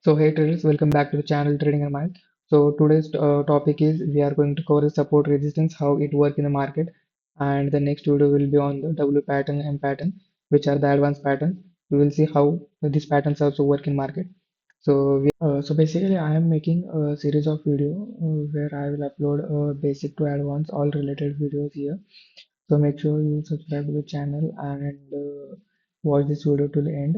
So hey traders, welcome back to the channel Trading and Mind. So today's topic is we are going to cover the support resistance, how it work in the market, and the next video will be on the W pattern and pattern, which are the advanced patterns. We will see how these patterns also work in market. So basically, I am making a series of video where I will upload basic to advanced all related videos here. So make sure you subscribe to the channel and watch this video to the end.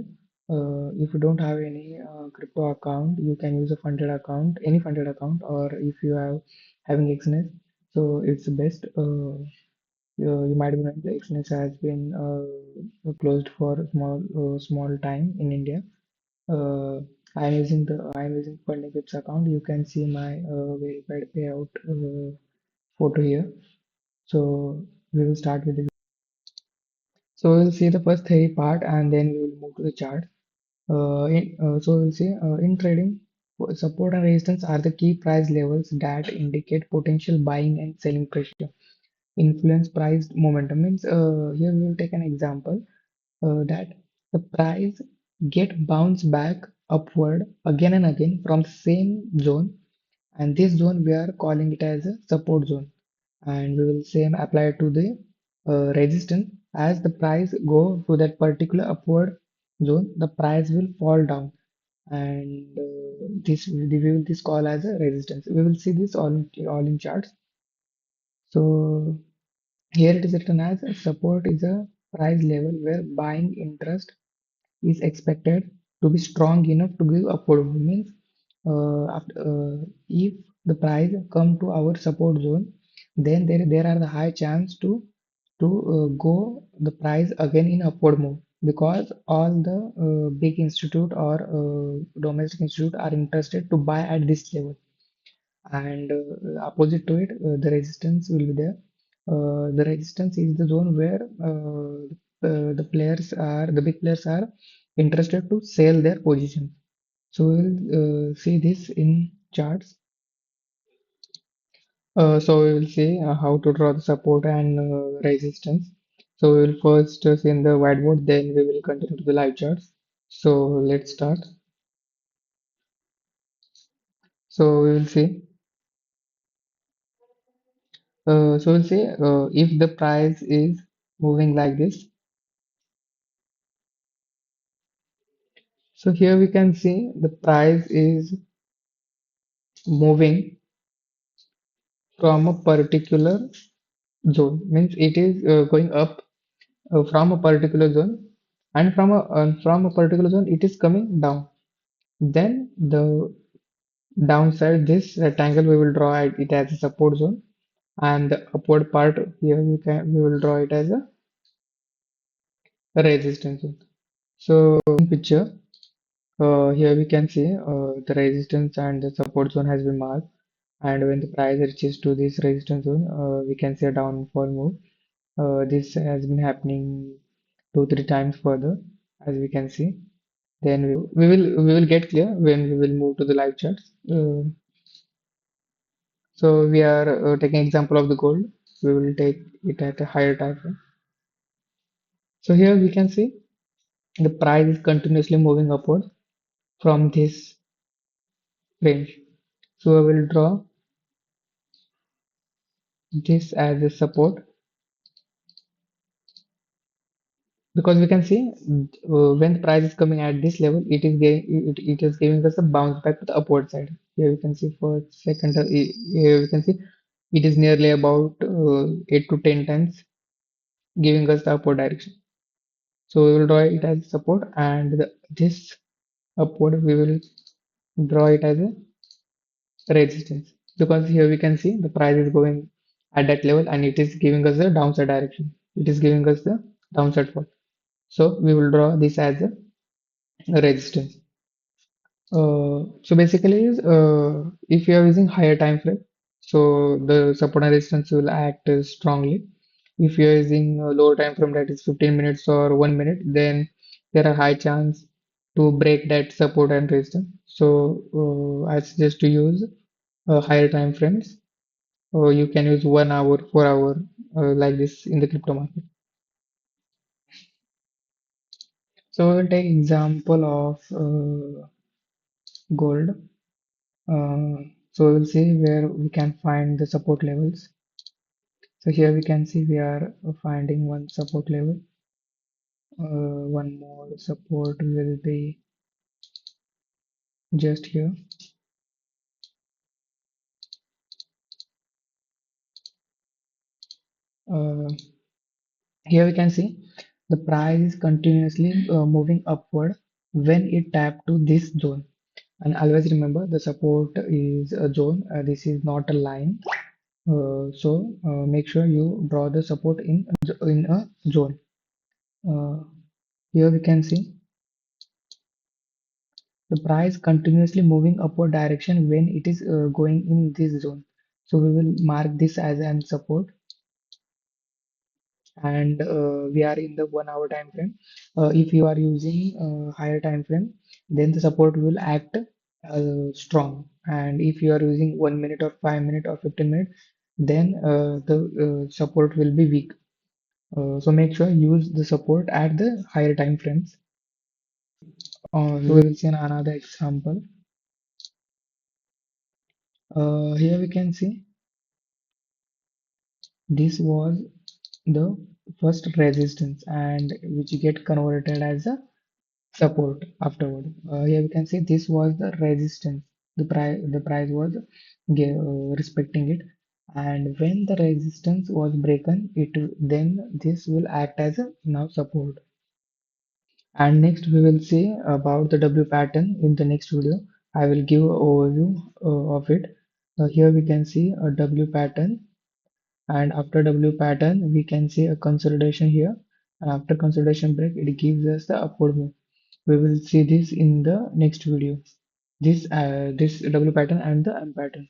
If you don't have any crypto account, you can use a funded account, any funded account, or if you have having Exness, so it's the best. You might be knowing the Exness has been closed for small time in India. Uh, I'm using FundingPips account. You can see my verified payout photo here. So we will start with the So we'll see the first theory part and then we will move to the chart. So we'll see in trading, support and resistance are the key price levels that indicate potential buying and selling pressure. Influence price momentum means here we will take an example that the price get bounce back upward again and again from same zone, and this zone we are calling it as a support zone, and we will same apply to the resistance. As the price go to that particular upward zone, the price will fall down, and this we will this call as a resistance. We will see this all in charts. So here it is written as support is a price level where buying interest is expected to be strong enough to give upward movement. Means if the price come to our support zone, then there are the high chance to go the price again in upward move, because all the big institute or domestic institute are interested to buy at this level, and opposite to it, the resistance will be there. The resistance is the zone where the big players are interested to sell their position. So we'll see this in charts. So we will see how to draw the support and resistance. So we will first see in the whiteboard, then we will continue to the live charts. So let's start. So we will see. So we'll see if the price is moving like this. So here we can see the price is moving from a particular zone, means it is going up from a particular zone, and from a particular zone it is coming down. Then the downside, this rectangle we will draw it as a support zone, and the upward part here we will draw it as a resistance zone. So in picture, here we can see the resistance and the support zone has been marked, and when the price reaches to this resistance zone, we can see a downfall move. This has been happening 2-3 times further, as we can see. Then we will get clear when we will move to the live charts. So we are taking example of the gold. We will take it at a higher time frame. So here we can see the price is continuously moving upward from this range. So I will draw this as a support, because we can see when the price is coming at this level, it is giving us a bounce back to the upward side. Here we can see for second, here we can see it is nearly about 8 to 10 times giving us the upward direction. So we will draw it as support, and this upward we will draw it as a resistance, because here we can see the price is going at that level and it is giving us the downside direction. It is giving us the downside fall. So we will draw this as a resistance. So basically, if you are using higher time frame, so the support and resistance will act strongly. If you are using a lower time frame, that is 15 minutes or 1 minute, then there are high chance to break that support and resistance. So I suggest to use higher time frames. Or you can use 1 hour, 4 hour, like this in the crypto market. So we'll take example of gold. So we will see where we can find the support levels. So here we can see we are finding one support level. One more support will be just here. Uh, Here we can see the price is continuously moving upward when it tapped to this zone. And always remember the support is a zone. This is not a line. So make sure you draw the support in a zone. Uh, Here we can see the price continuously moving upward direction when it is going in this zone. So we will mark this as an support, and we are in the 1 hour time frame. If you are using higher time frame, then the support will act strong. And if you are using 1 minute or 5 minute or 15 minutes, then the support will be weak. So make sure you use the support at the higher time frames. So we will see another example. Here we can see this was the first resistance, and which get converted as a support afterward. Here we can see this was the resistance. The price was respecting it, and when the resistance was broken, then this will act as a now support. And next we will see about the W pattern in the next video. I will give an overview of it. Here we can see a W pattern, and after W pattern we can see a consolidation here. And after consolidation break, it gives us the upward move. We will see this in the next video. This W pattern and the M pattern.